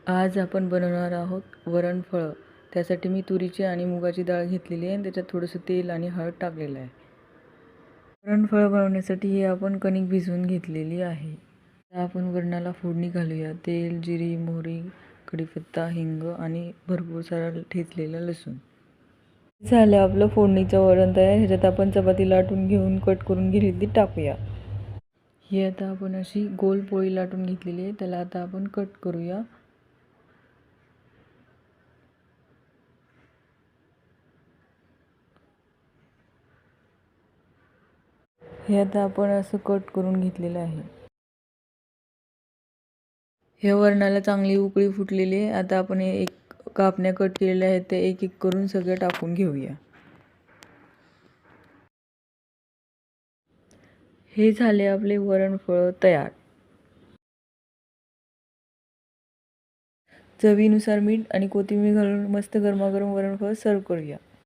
आज आपण बनवणार आहोत वरणफळं. त्यासाठी मी तुरीची आणि मुगाची डाळ घेतलेली आहे आणि त्याच्यात थोडंसं तेल आणि हळद टाकलेलं आहे. वरणफळं बनवण्यासाठी हे आपण कणिक भिजवून घेतलेली आहे. आता आपण वरणाला फोडणी घालूया. तेल, जिरी, मोहरी, कढीपत्ता, हिंग आणि भरपूर सारा ठेचलेला लसूण. झालं आपलं फोडणीचं वरण तयार. ह्याच्यात आपण चपाती लाटून घेऊन कट करून घेतली टाकूया. ही आता आपण अशी गोल पोळी लाटून घेतलेली आहे. त्याला आता आपण कट करूया. हे आता आपण असं कट करून घेतलेलं आहे. हे वरणाला चांगली उकळी फुटलेली आहे. आता आपण हे एक कापण्या कट केलेल्या आहेत ते एक एक करून सगळं टाकून घेऊया. हे झाले आपले वरणफळ तयार. चवीनुसार मीठ आणि कोथिंबीर घालून मस्त गरमागरम वरणफळ सर्व करूया.